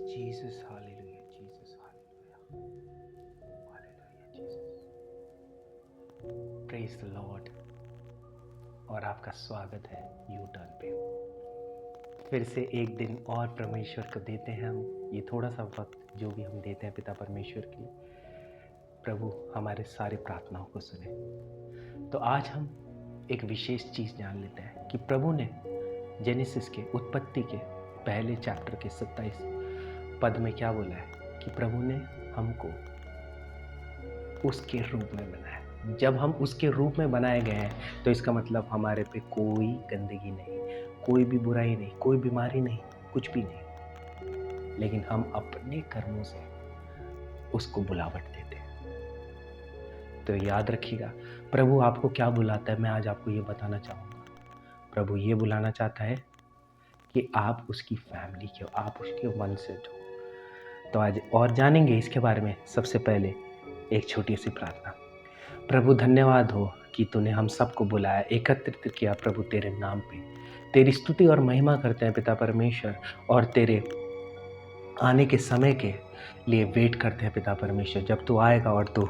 Jesus, hallelujah, Jesus, hallelujah, hallelujah, Jesus. Praise the Lord. और आपका स्वागत है यू टर्न पे। फिर से एक दिन और परमेश्वर को देते हैं हम। ये थोड़ा सा वक्त जो भी हम देते हैं पिता परमेश्वर की, प्रभु हमारे सारे प्रार्थनाओं को सुने। तो आज हम एक विशेष चीज़ जान लेते हैं कि प्रभु ने जेनेसिस के उत्पत्ति के पहले चैप्टर के 27 पद में क्या बोला है कि प्रभु ने हमको उसके रूप में बनाया। जब हम उसके रूप में बनाए गए हैं तो इसका मतलब हमारे पे कोई गंदगी नहीं, कोई भी बुराई नहीं, कोई बीमारी नहीं, कुछ भी नहीं। लेकिन हम अपने कर्मों से उसको बुलावट देते हैं। तो याद रखिएगा, प्रभु आपको क्या बुलाता है, मैं आज आपको ये बताना चाहूँगा। प्रभु ये बुलाना चाहता है कि आप उसकी फैमिली के हो, आप उसके वंशज हो। तो आज और जानेंगे इसके बारे में। सबसे पहले एक छोटी सी प्रार्थना। प्रभु धन्यवाद हो कि तूने हम सबको बुलाया, एकत्रित किया प्रभु तेरे नाम पे। तेरी स्तुति और महिमा करते हैं पिता परमेश्वर, और तेरे आने के समय के लिए वेट करते हैं पिता परमेश्वर, जब तू आएगा और तू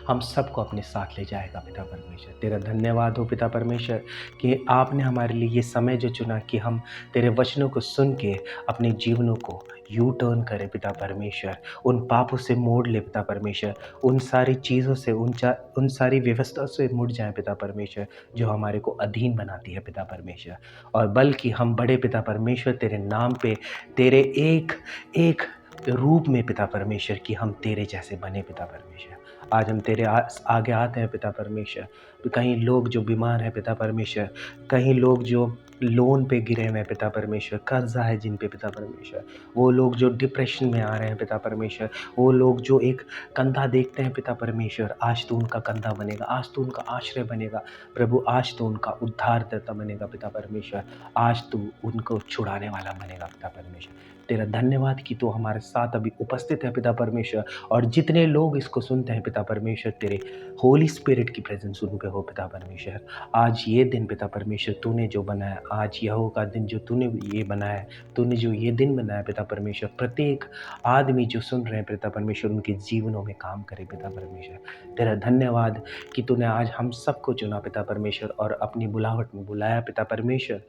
हम सबको अपने साथ ले जाएगा पिता परमेश्वर। तेरा धन्यवाद हो पिता परमेश्वर कि आपने हमारे लिए ये समय जो चुना कि हम तेरे वचनों को सुन के अपने जीवनों को यू टर्न करें पिता परमेश्वर, उन पापों से मोड़ ले पिता परमेश्वर, उन सारी चीज़ों से उन सारी व्यवस्था से मुड़ जाए पिता परमेश्वर जो हमारे को अधीन बनाती है पिता परमेश्वर। और बल्कि हम बड़े पिता परमेश्वर तेरे नाम पे, तेरे एक एक रूप में पिता परमेश्वर कि हम तेरे जैसे बने पिता परमेश्वर। आज हम तेरे आगे आते हैं पिता परमेश्वर। कहीं लोग जो बीमार हैं पिता परमेश्वर, कहीं लोग जो लोन पे गिरे हुए हैं पिता परमेश्वर, कर्जा है जिन पे पिता परमेश्वर, वो लोग जो डिप्रेशन में आ रहे हैं पिता परमेश्वर, वो लोग जो एक कंधा देखते हैं पिता परमेश्वर, आज तो उनका कंधा बनेगा, आज तो उनका आश्रय बनेगा प्रभु, आज तो उनका उद्धारदाता बनेगा पिता परमेश्वर, आज तो उनको छुड़ाने वाला बनेगा पिता परमेश्वर। तेरा धन्यवाद कि तू हमारे साथ अभी उपस्थित है पिता परमेश्वर, और जितने लोग इसको सुनते हैं पिता परमेश्वर, तेरे होली स्पिरिट की प्रेजेंस उन पे हो पिता परमेश्वर। आज ये दिन पिता परमेश्वर तूने जो बनाया, आज यहोवा का दिन जो तूने ये बनाया, तूने जो ये दिन बनाया पिता परमेश्वर, प्रत्येक आदमी जो सुन रहे हैं पिता परमेश्वर उनके जीवनों में काम करे पिता परमेश्वर। तेरा धन्यवाद कि तूने आज हम सबको चुना पिता परमेश्वर और अपनी बुलाहट में बुलाया पिता परमेश्वर।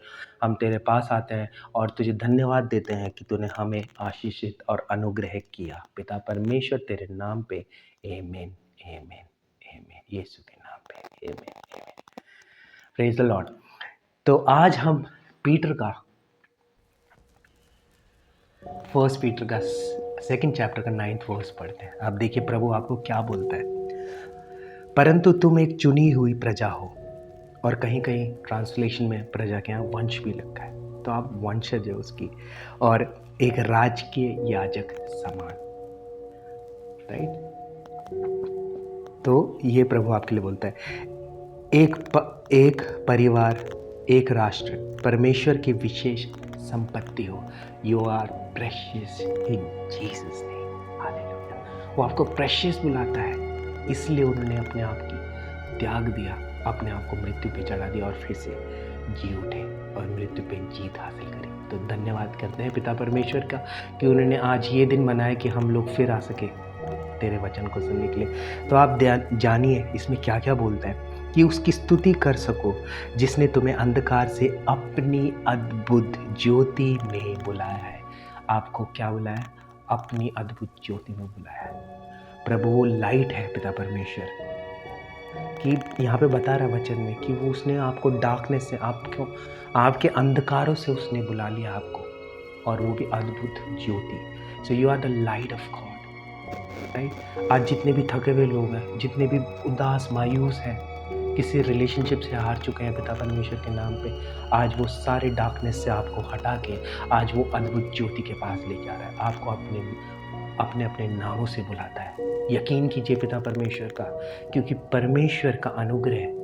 हम तेरे पास आते हैं और तुझे धन्यवाद देते हैं कि तूने हमें आशीषित और अनुग्रह किया पिता परमेश्वर तेरे नाम पे। आमीन, आमीन, आमीन, यीशु के नाम पे आमीन, आमीन। Praise the Lord. तो आज हम पीटर का फर्स्ट पीटर का सेकंड चैप्टर का 9th वर्स पढ़ते हैं। अब देखिए प्रभु आपको क्या बोलता है। परंतु तुम एक चुनी हुई प्रजा हो, और कहीं कहीं ट्रांसलेशन में प्रजा के यहाँ वंश भी लिखा है, तो आप वंशज है उसकी, और एक राजकीय याजक समान, राइट। तो ये प्रभु आपके लिए बोलता है, एक परिवार, एक राष्ट्र, परमेश्वर की विशेष संपत्ति हो। You are precious in Jesus name, hallelujah. वो आपको प्रेशियस बुलाता है, इसलिए उन्होंने अपने आप की त्याग दिया, अपने आप को मृत्यु पे चढ़ा दिया और फिर से जी उठे और मृत्यु पे जीत हासिल करी। तो धन्यवाद करते हैं पिता परमेश्वर का कि उन्होंने आज ये दिन बनाया कि हम लोग फिर आ सके तेरे वचन को सुनने के लिए। तो आप जानिए इसमें क्या क्या बोलता है कि उसकी स्तुति कर सको जिसने तुम्हें अंधकार से अपनी अद्भुत ज्योति में बुलाया है। आपको क्या बुलाया? अपनी अद्भुत ज्योति में बुलाया है। प्रभु वो लाइट है पिता परमेश्वर, कि यहाँ पे बता रहा है वचन में कि वो उसने आपको डार्कनेस से, आपके अंधकारों से उसने बुला लिया आपको, और वो भी अद्भुत ज्योति। So you are the light of God, right. आज जितने भी थके हुए लोग हैं, जितने भी उदास मायूस हैं, किसी रिलेशनशिप से हार चुके हैं पिता परमेश्वर के नाम पे, आज वो सारे डार्कनेस से आपको हटा के आज वो अद्भुत ज्योति के पास ले जा रहा है। आपको अपने अपने नामों से बुलाता है। यकीन कीजिए पिता परमेश्वर का, क्योंकि परमेश्वर का अनुग्रह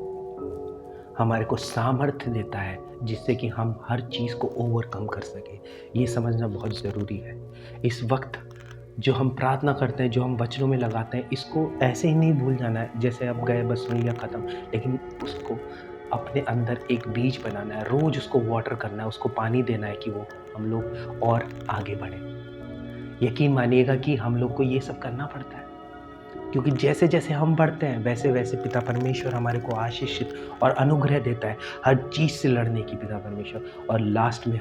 हमारे को सामर्थ्य देता है जिससे कि हम हर चीज़ को ओवरकम कर सके। ये समझना बहुत ज़रूरी है। इस वक्त जो हम प्रार्थना करते हैं, जो हम वचनों में लगाते हैं, इसको ऐसे ही नहीं भूल जाना है जैसे अब गए बस सुन लिया ख़त्म, लेकिन उसको अपने अंदर एक बीज बनाना है, रोज़ उसको वाटर करना है, उसको पानी देना है कि वो हम लोग और आगे बढ़ें। यकीन मानिएगा कि हम लोग को ये सब करना पड़ता है, क्योंकि जैसे जैसे हम बढ़ते हैं वैसे वैसे पिता परमेश्वर हमारे को आशीषित और अनुग्रह देता है हर चीज़ से लड़ने की, पिता परमेश्वर। और लास्ट में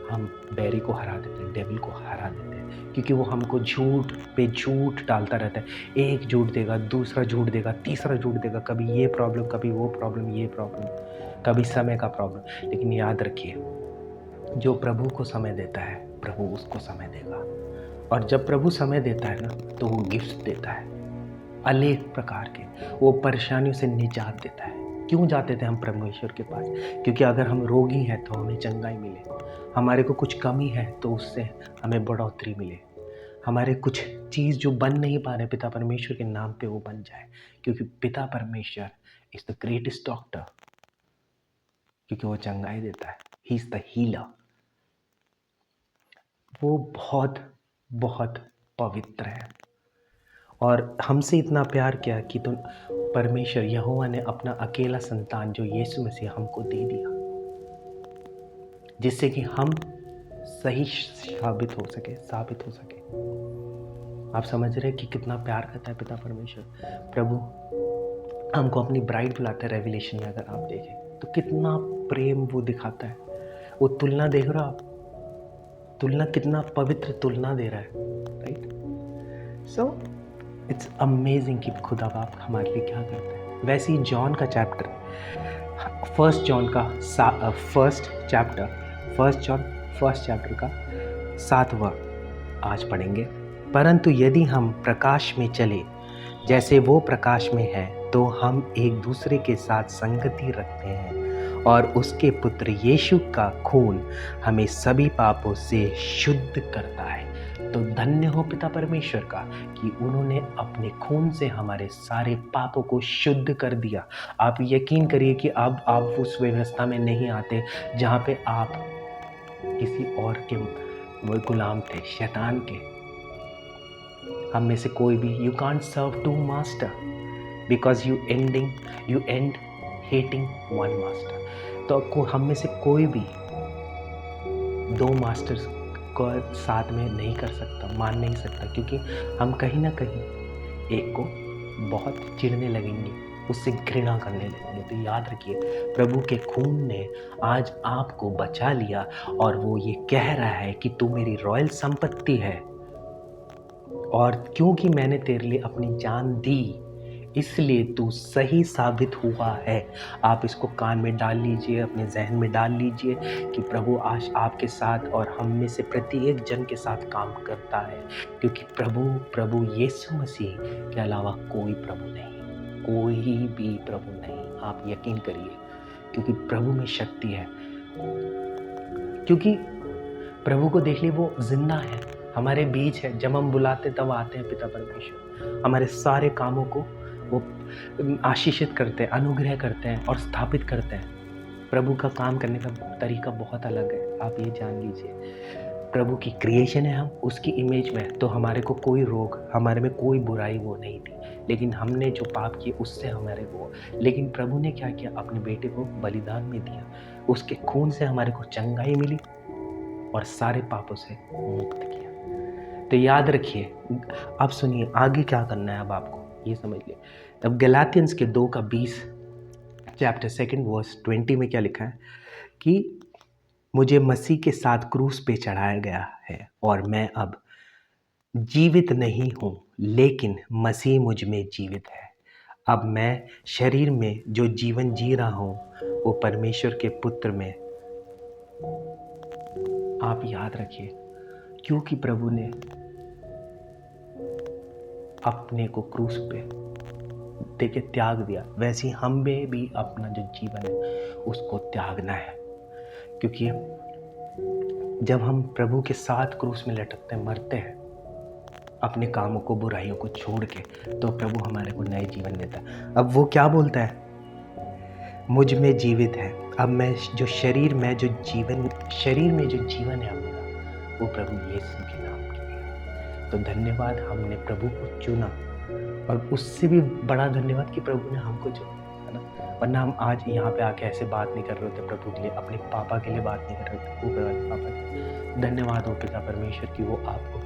हम बैरी को हरा देते हैं, डेविल को हरा देते हैं, क्योंकि वो हमको झूठ पे झूठ डालता रहता है। एक झूठ देगा, दूसरा झूठ देगा, तीसरा झूठ देगा, कभी ये प्रॉब्लम, कभी वो प्रॉब्लम, ये प्रॉब्लम, कभी समय का प्रॉब्लम। लेकिन याद रखिए, जो प्रभु को समय देता है प्रभु उसको समय देगा। और जब प्रभु समय देता है ना, तो वो गिफ्ट देता है अनेक प्रकार के, वो परेशानियों से निजात देता है। क्यों जाते थे हम परमेश्वर के पास? क्योंकि अगर हम रोगी हैं तो हमें चंगाई मिले, हमारे को कुछ कमी है तो उससे हमें बढ़ोतरी मिले, हमारे कुछ चीज़ जो बन नहीं पा रहे पिता परमेश्वर के नाम पे वो बन जाए, क्योंकि पिता परमेश्वर इज द ग्रेटेस्ट डॉक्टर, क्योंकि वो चंगाई देता है। He is the healer. वो बहुत बहुत पवित्र है और हमसे इतना प्यार किया कि तो परमेश्वर यहोवा ने अपना अकेला संतान जो यीशु मसीह हमको दे दिया, जिससे कि हम सही साबित हो सके। आप समझ रहे हैं कि कितना प्यार करता है पिता परमेश्वर। प्रभु हमको अपनी ब्राइड बुलाता है। रेवलेशन में अगर आप देखें तो कितना प्रेम वो दिखाता है। वो तुलना देख रहे हो आप, तुलना कितना पवित्र तुलना दे रहा है, राइट? सो इट्स अमेजिंग कि खुदा बाप हमारे लिए क्या करता है। वैसे ही जॉन का चैप्टर, फर्स्ट जॉन का 7वां आज पढ़ेंगे। परंतु यदि हम प्रकाश में चले जैसे वो प्रकाश में है, तो हम एक दूसरे के साथ संगति रखते हैं और उसके पुत्र यीशु का खून हमें सभी पापों से शुद्ध करता है। तो धन्य हो पिता परमेश्वर का कि उन्होंने अपने खून से हमारे सारे पापों को शुद्ध कर दिया। आप यकीन करिए कि अब आप उस व्यवस्था में नहीं आते जहाँ पे आप किसी और के वो गुलाम थे, शैतान के। हम में से कोई भी, you can't serve two master because you and hating one master. तो हम में से कोई भी दो मास्टर्स को साथ में नहीं कर सकता, मान नहीं सकता, क्योंकि हम कहीं ना कहीं एक को बहुत चिढ़ने लगेंगे, उससे घृणा करने लगेंगे। तो याद रखिए, प्रभु के खून ने आज आपको बचा लिया और वो ये कह रहा है कि तू मेरी रॉयल संपत्ति है, और क्योंकि मैंने तेरे लिए अपनी जान दी इसलिए तू सही साबित हुआ है। आप इसको कान में डाल लीजिए, अपने जहन में डाल लीजिए कि प्रभु आज आपके साथ और हम में से प्रत्येक जन के साथ काम करता है, क्योंकि प्रभु यीशु मसीह के अलावा कोई प्रभु नहीं, कोई भी प्रभु नहीं। आप यकीन करिए, क्योंकि प्रभु में शक्ति है, क्योंकि प्रभु को देख लिए वो जिंदा है, हमारे बीच है। जब हम बुलाते तब आते हैं पिता परमेश्वर, हमारे सारे कामों को वो आशीषित करते हैं, अनुग्रह करते हैं और स्थापित करते हैं। प्रभु का काम करने का तरीका बहुत अलग है, आप ये जान लीजिए। प्रभु की क्रिएशन है, हम उसकी इमेज में, तो हमारे को कोई रोग, हमारे में कोई बुराई वो नहीं थी, लेकिन हमने जो पाप किए उससे हमारे को, लेकिन प्रभु ने क्या किया, अपने बेटे को बलिदान में दिया, उसके खून से हमारे को चंगाई मिली और सारे पापों से मुक्त किया। तो याद रखिए, अब सुनिए आगे क्या करना है। अब आपको ये समझ लिया। अब गलातियंस के 2:20 चैप्टर 2 वर्स 20 में क्या लिखा है कि मुझे मसीह के साथ क्रूस पे चढ़ाया गया है और मैं अब जीवित नहीं हूँ, लेकिन मसीह मुझ में जीवित है। अब मैं शरीर में जो जीवन जी रहा हूँ वो परमेश्वर के पुत्र में। आप याद रखिए, क्योंकि प्रभु ने अपने को क्रूस पे देके त्याग दिया, वैसे ही हम में भी अपना जो जीवन है उसको त्यागना है। क्योंकि जब हम प्रभु के साथ क्रूस में लटकते हैं, मरते हैं अपने कामों को, बुराइयों को छोड़ के, तो प्रभु हमारे को नए जीवन देता है। अब वो क्या बोलता है, मुझ में जीवित है। अब मैं जो शरीर में जो जीवन है मेरा, वो प्रभु यीशु के नाम के लिए। तो धन्यवाद, हमने प्रभु को चुना, और उससे भी बड़ा धन्यवाद कि प्रभु ने हमको चुना। है ना। वरना हम आज यहाँ पे आके ऐसे बात नहीं कर रहे होते प्रभु के लिए, अपने पापा के लिए बात नहीं कर रहे होते, ऊपर वाले पापा के। धन्यवाद हो पिता परमेश्वर कि वो आपको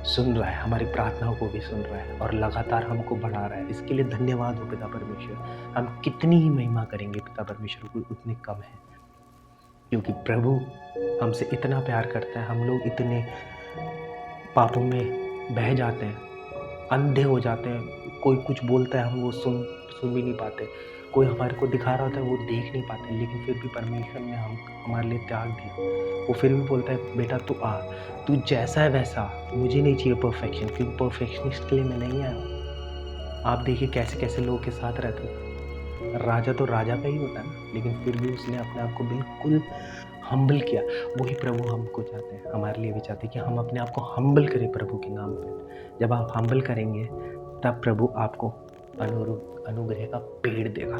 सुन रहा है, हमारी प्रार्थनाओं को भी सुन रहा है और लगातार हमको बढ़ा रहा है। इसके लिए धन्यवाद हो पिता परमेश्वर। हम कितनी ही महिमा करेंगे पिता परमेश्वर को, उतनी कम है, क्योंकि प्रभु हमसे इतना प्यार करता है। हम लोग इतने पापों में बह जाते हैं, अंधे हो जाते हैं। कोई कुछ बोलता है, हम वो सुन भी नहीं पाते। कोई हमारे को दिखा रहा होता है, वो देख नहीं पाते, लेकिन फिर भी परमेश्वर ने हमारे लिए त्याग दिया। वो फिर भी बोलता है, बेटा तू आ, तू जैसा है वैसा, मुझे नहीं चाहिए परफेक्शन, क्योंकि परफेक्शनिस्ट के लिए मैं नहीं आया हूँ। आप देखिए कैसे कैसे लोगों के साथ रहते हैं। राजा तो राजा का ही होता है ना, लेकिन फिर भी उसने अपने आप को बिल्कुल हम्बल किया। वही प्रभु हमको चाहते हैं, हमारे लिए भी चाहते हैं कि हम अपने आप को हम्बल करें प्रभु के नाम पे। जब आप हम्बल करेंगे तब प्रभु आपको अनुग्रह का पेड़ देगा,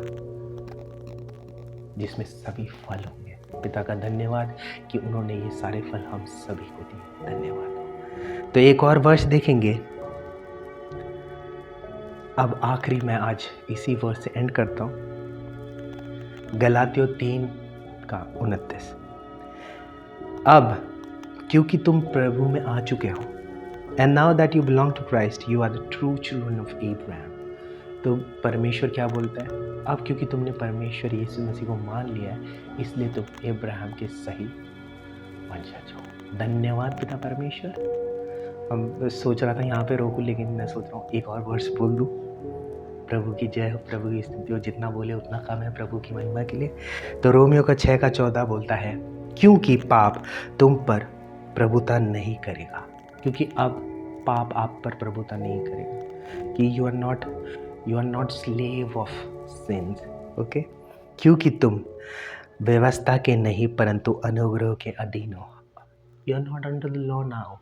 जिसमें सभी फल होंगे। पिता का धन्यवाद कि उन्होंने ये सारे फल हम सभी को दिए। धन्यवाद। तो एक और वर्ष देखेंगे। अब आखिरी मैं आज इसी वर्ष से एंड करता हूँ, गलातियों 3:29। अब क्योंकि तुम प्रभु में आ चुके हो, and now that you belong to Christ, you are the true children of Abraham. तो परमेश्वर क्या बोलता है? अब क्योंकि तुमने परमेश्वर यीशु मसीह को मान लिया है, इसलिए तुम अब्राहम के सही वंशज हो। धन्यवाद पिता परमेश्वर। हम सोच रहा था यहाँ पे रोकूं, लेकिन मैं सोच रहा हूँ एक और वर्ष बोल दूँ। प्रभु की जय हो, प्रभु की स्तुति हो। जितना बोले उतना कम है प्रभु की महिमा के लिए। तो रोमियो का 6:14 बोलता है, क्योंकि पाप तुम पर प्रभुता नहीं करेगा। क्योंकि अब पाप आप पर प्रभुता नहीं करेगा, कि you are not slave of sins. Okay, क्योंकि तुम व्यवस्था के नहीं परंतु अनुग्रह के अधीन हो। You are not under the law now,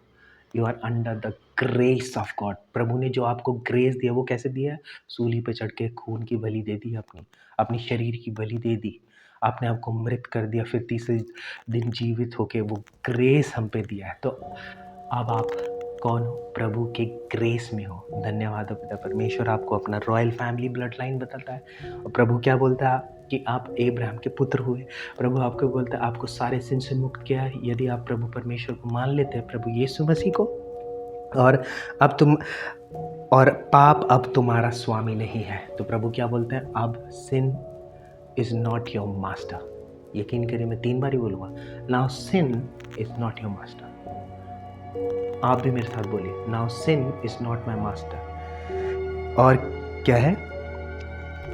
you are under the grace of God. प्रभु ने जो आपको ग्रेस दिया, वो कैसे दिया है? सूली पे चढ़ के खून की बलि दे दी, अपनी शरीर की बलि दे दी, आपने आपको मृत कर दिया, फिर तीसरे दिन जीवित होके वो ग्रेस हम पे दिया है। तो अब आप कौन हो? प्रभु के ग्रेस में हो। धन्यवाद हो पिता परमेश्वर। आपको अपना रॉयल फैमिली ब्लड लाइन बताता है। और प्रभु क्या बोलता है? कि आप अब्राहम के पुत्र हुए। प्रभु आपको बोलता है आपको सारे सिन से मुक्त किया है, यदि आप प्रभु परमेश्वर को मान लेते हैं, प्रभु यीशु मसीह को। और पाप अब तुम्हारा स्वामी नहीं है। तो प्रभु क्या बोलते हैं? अब sin is not your master. यकीन करिए, मैं 3 बार ही बोलूँगा, now sin is not your master. आप भी मेरे साथ बोलिए, now sin is not my master. और क्या है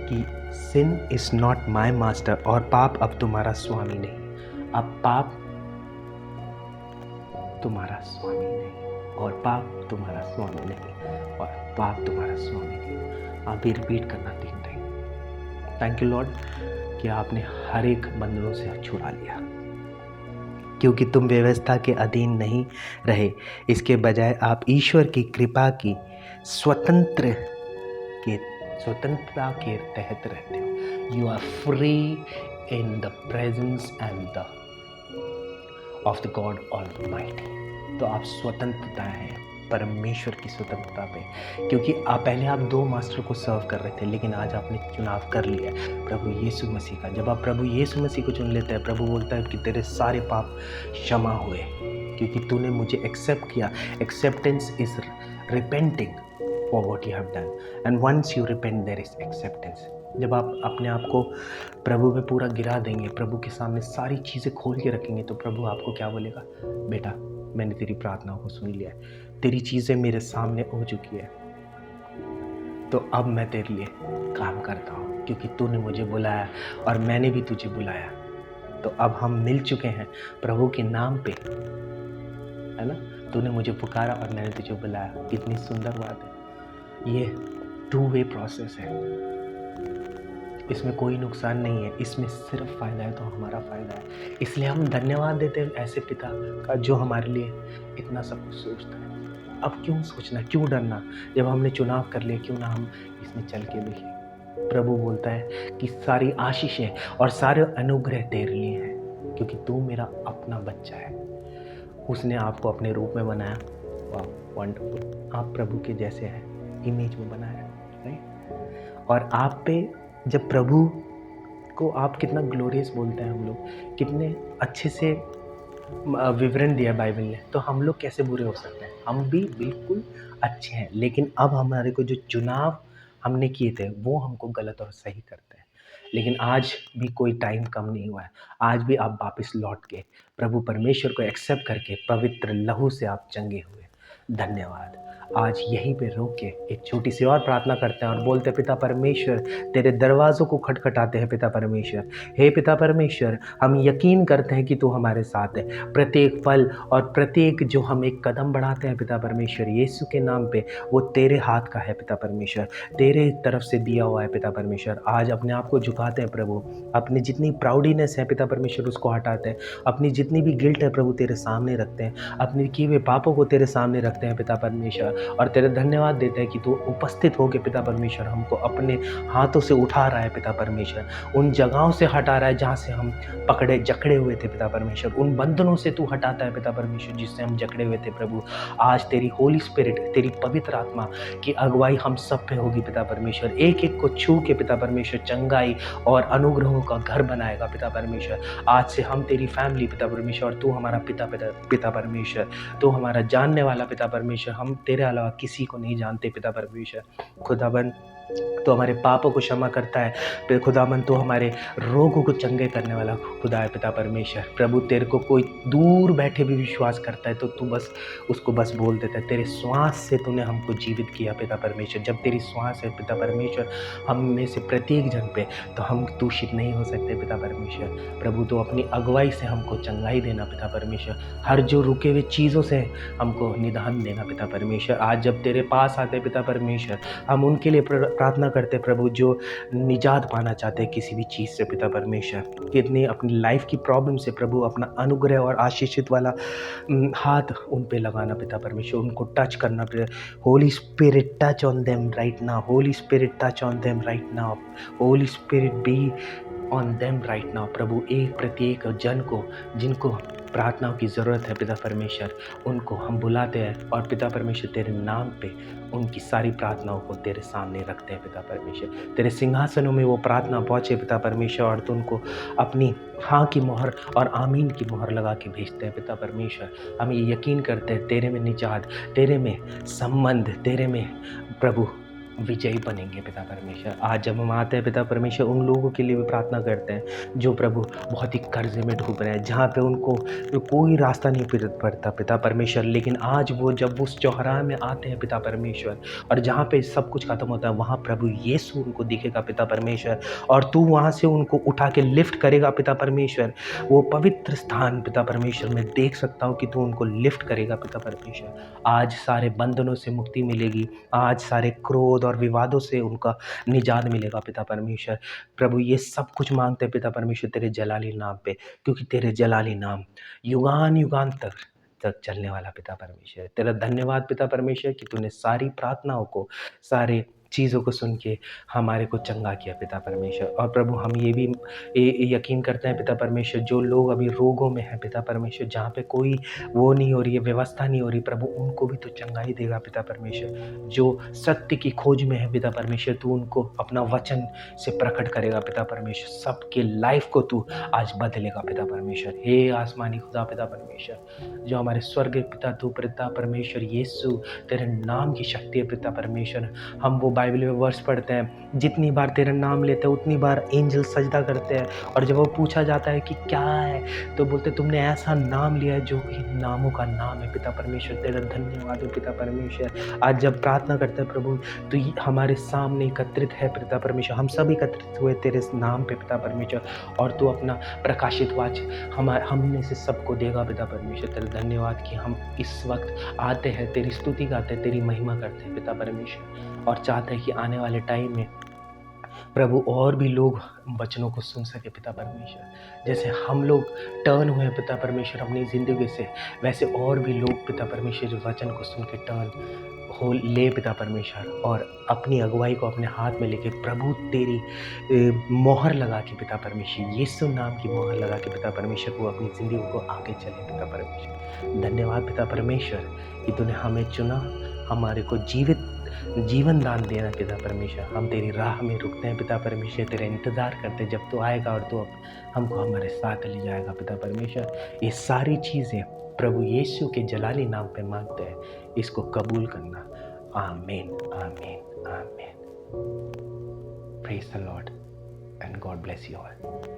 कि sin is not my master, और पाप अब तुम्हारा स्वामी नहीं। अब पाप तुम्हारा स्वामी नहीं, और पाप तुम्हारा स्वामी नहीं, और पाप तुम्हारा स्वामी नहीं। आप भी रिपीट करना 3 टाइम। थैंक यू लॉर्ड कि आपने हर एक बंधनों से छुड़ा लिया। क्योंकि तुम व्यवस्था के अधीन नहीं रहे, इसके बजाय आप ईश्वर की कृपा की स्वतंत्रता के तहत रहते हो। You are free in the presence and of the God almighty. तो आप स्वतंत्रता है परमेश्वर की स्वतंत्रता पे, क्योंकि पहले आप 2 मास्टर को सर्व कर रहे थे, लेकिन आज आपने चुनाव कर लिया प्रभु यीशु मसीह का। जब आप प्रभु यीशु मसीह को चुन लेते हैं, प्रभु बोलता है कि तेरे सारे पाप क्षमा हुए, क्योंकि तूने मुझे एक्सेप्ट किया। Acceptance is repenting for what you have done, and once you repent there is acceptance. जब आप अपने आप को प्रभु में पूरा गिरा देंगे, प्रभु के सामने सारी चीज़ें खोल के रखेंगे, तो प्रभु आपको क्या बोलेगा? बेटा, मैंने तेरी प्रार्थनाओं को सुन लिया है, तेरी चीज़ें मेरे सामने हो चुकी है, तो अब मैं तेरे लिए काम करता हूँ, क्योंकि तूने मुझे बुलाया और मैंने भी तुझे बुलाया। तो अब हम मिल चुके हैं प्रभु के नाम पे, है ना। तूने मुझे पुकारा और मैंने तुझे बुलाया। कितनी सुंदर बात है। ये 2 वे प्रोसेस है, इसमें कोई नुकसान नहीं है, इसमें सिर्फ फ़ायदा है, तो हमारा फ़ायदा है। इसलिए हम धन्यवाद देते हैं ऐसे पिता का जो हमारे लिए इतना सब कुछ सोचता है। अब क्यों सोचना, क्यों डरना? जब हमने चुनाव कर लिया, क्यों ना हम इसमें चल के देखें। प्रभु बोलता है कि सारी आशीषें और सारे अनुग्रह तेरे लिए हैं, क्योंकि तू मेरा अपना बच्चा है। उसने आपको अपने रूप में बनाया। वाह, वंडरफुल। आप प्रभु के जैसे हैं, इमेज में बनाया, राइट। और आप पे जब प्रभु को आप कितना ग्लोरियस बोलते हैं, हम लोग कितने अच्छे से विवरण दिया बाइबल ने, तो हम लोग कैसे बुरे हो सकते हैं? हम भी बिल्कुल अच्छे हैं, लेकिन अब हमारे को जो चुनाव हमने किए थे वो हमको गलत और सही करते हैं। लेकिन आज भी कोई टाइम कम नहीं हुआ है। आज भी आप वापस लौट के प्रभु परमेश्वर को एक्सेप्ट करके पवित्र लहू से आप चंगे हुए। धन्यवाद। आज यहीं पे रोक के एक छोटी सी और प्रार्थना करते हैं और बोलते हैं, पिता परमेश्वर, तेरे दरवाज़ों को खटखटाते हैं पिता परमेश्वर। हे पिता परमेश्वर, हम यकीन करते हैं कि तू हमारे साथ है। प्रत्येक पल और प्रत्येक जो हम एक कदम बढ़ाते हैं पिता परमेश्वर यीशु के नाम पे, वो तेरे हाथ का है पिता परमेश्वर, तेरे तरफ से दिया हुआ है पिता परमेश्वर। आज अपने आप को झुकाते हैं प्रभु, अपनी जितनी प्राउडीनेस है पिता परमेश्वर उसको हटाते हैं, अपनी जितनी भी गिल्ट है प्रभु तेरे सामने रखते हैं, अपने किए हुए पापों को तेरे सामने रखते हैं पिता परमेश्वर, और तेरे धन्यवाद देते हैं कि तू उपस्थित होकर पिता परमेश्वर हमको अपने हाथों से उठा रहा है पिता परमेश्वर, उन जगहों से हटा रहा है जहाँ से हम पकड़े जकड़े हुए थे पिता परमेश्वर, उन बंधनों से तू हटाता है पिता परमेश्वर जिससे हम जकड़े हुए थे प्रभु। आज तेरी होली स्पिरिट, तेरी पवित्र आत्मा की अगुवाई हम सब पे होगी पिता परमेश्वर, एक एक को छू के पिता परमेश्वर चंगाई और अनुग्रहों का घर बनाएगा पिता परमेश्वर। आज से हम तेरी फैमिली पिता परमेश्वर, और तू हमारा पिता परमेश्वर, तू हमारा जानने वाला पिता परमेश्वर, हम तेरे अलावा किसी को नहीं जानते पिता परमेश्वर। खुदाबंद तो हमारे पापों को क्षमा करता है खुदावन, तो हमारे रोगों को चंगे करने वाला खुदा है पिता परमेश्वर। प्रभु तेरे को कोई दूर बैठे भी विश्वास करता है तो तू बस उसको बस बोल देता है। तेरे श्वास से तूने हमको जीवित किया पिता परमेश्वर, जब तेरी श्वास है पिता परमेश्वर हम में से प्रत्येक जन पे, तो हम दूषित नहीं हो सकते पिता परमेश्वर। प्रभु तो अपनी अगुवाई से हमको चंगाई देना पिता परमेश्वर, हर जो रुके हुए चीज़ों से हमको निदान देना पिता परमेश्वर। आज जब तेरे पास आते पिता परमेश्वर, हम उनके लिए प्रार्थना करते प्रभु जो निजात पाना चाहते हैं किसी भी चीज़ से पिता परमेश्वर, कितनी अपनी लाइफ की प्रॉब्लम से प्रभु अपना अनुग्रह और आशीषित वाला हाथ उन पे लगाना पिता परमेश्वर, उनको टच करना। Holy Spirit touch on them right now, Holy Spirit touch on them right now, Holy Spirit be on them right now. प्रभु एक प्रत्येक जन को जिनको प्रार्थनाओं की ज़रूरत है पिता परमेश्वर, उनको हम बुलाते हैं और पिता परमेश्वर तेरे नाम पे उनकी सारी प्रार्थनाओं को तेरे सामने रखते हैं पिता परमेश्वर। तेरे सिंहासनों में वो प्रार्थना पहुँचे पिता परमेश्वर, और तो उनको अपनी हाँ की मोहर और आमीन की मोहर लगा के भेजते हैं पिता परमेश्वर। हम ये यकीन करते हैं तेरे में निजात, तेरे में संबंध, तेरे में प्रभु विजयी बनेंगे पिता परमेश्वर। आज जब हम आते हैं पिता परमेश्वर, उन लोगों के लिए भी प्रार्थना करते हैं जो प्रभु बहुत ही कर्जे में डूब रहे हैं, जहाँ पे उनको कोई रास्ता नहीं पड़ता पिता परमेश्वर, लेकिन आज वो जब उस चौराहे में आते हैं पिता परमेश्वर, और जहाँ पे सब कुछ खत्म होता है वहाँ प्रभु यीशु उनको दिखेगा पिता परमेश्वर, और तू वहाँ से उनको उठा के लिफ्ट करेगा पिता परमेश्वर। वो पवित्र स्थान पिता परमेश्वर मैं देख सकता हूँ कि तू उनको लिफ्ट करेगा पिता परमेश्वर। आज सारे बंधनों से मुक्ति मिलेगी, आज सारे क्रोध और विवादों से उनका निजात मिलेगा पिता परमेश्वर। प्रभु ये सब कुछ मांगते हैं पिता परमेश्वर तेरे जलाली नाम पे, क्योंकि तेरे जलाली नाम युगान युगान तक चलने वाला पिता परमेश्वर। तेरा धन्यवाद पिता परमेश्वर कि तूने सारी प्रार्थनाओं को, सारे चीज़ों को सुन के हमारे को चंगा किया पिता परमेश्वर। और प्रभु हम ये भी यकीन करते हैं पिता परमेश्वर, जो लोग अभी रोगों में हैं पिता परमेश्वर, जहाँ पे कोई वो नहीं हो रही है, व्यवस्था नहीं हो रही, प्रभु उनको भी तो चंगाई देगा पिता परमेश्वर। जो सत्य की खोज में है पिता परमेश्वर, तू उनको अपना वचन से प्रकट करेगा पिता परमेश्वर, सबके लाइफ को तू आज बदलेगा पिता परमेश्वर। हे आसमानी खुदा पिता परमेश्वर, जो हमारे स्वर्ग पिता तू पिता परमेश्वर यीशु, तेरे नाम की शक्ति है पिता परमेश्वर। हम वो बाइबल में वर्ष पढ़ते हैं, जितनी बार तेरा नाम लेते हैं उतनी बार एंजल सजदा करते हैं, और जब वो पूछा जाता है कि क्या है तो बोलते तुमने ऐसा नाम लिया है जो कि नामों का नाम है पिता परमेश्वर। तेरा धन्यवाद हो पिता परमेश्वर। आज जब प्रार्थना करते हैं प्रभु तो हमारे सामने एकत्रित है पिता परमेश्वर, हम सब एकत्रित हुए तेरे नाम पे पिता परमेश्वर, और तू अपना प्रकाशित वाच हमने से सबको देगा पिता परमेश्वर। तेरा धन्यवाद कि हम इस वक्त आते हैं, तेरी स्तुति गाते हैं, तेरी महिमा करते हैं पिता परमेश्वर, और चाहते हैं कि आने वाले टाइम में प्रभु और भी लोग वचनों को सुन सके पिता परमेश्वर। जैसे हम लोग टर्न हुए पिता परमेश्वर अपनी ज़िंदगी से, वैसे और भी लोग पिता परमेश्वर जो वचन को सुन के टर्न हो ले पिता परमेश्वर, और अपनी अगुवाई को अपने हाथ में लेके प्रभु तेरी मोहर लगा के पिता परमेश्वर, यीशु नाम की मोहर लगा के पिता परमेश्वर वो अपनी ज़िंदगी को आगे चले पिता परमेश्वर। धन्यवाद पिता परमेश्वर कि तूने हमें चुना, हमारे को जीवित जीवन दान देना पिता परमेश्वर। हम तेरी राह में रुकते हैं पिता परमेश्वर, तेरा इंतज़ार करते हैं जब तू आएगा और तू हमको हमारे साथ ले जाएगा पिता परमेश्वर। ये सारी चीज़ें प्रभु यीशु के जलाली नाम पे मांगते हैं, इसको कबूल करना। आमीन, आमीन, आमीन। Praise the Lord and God bless you all.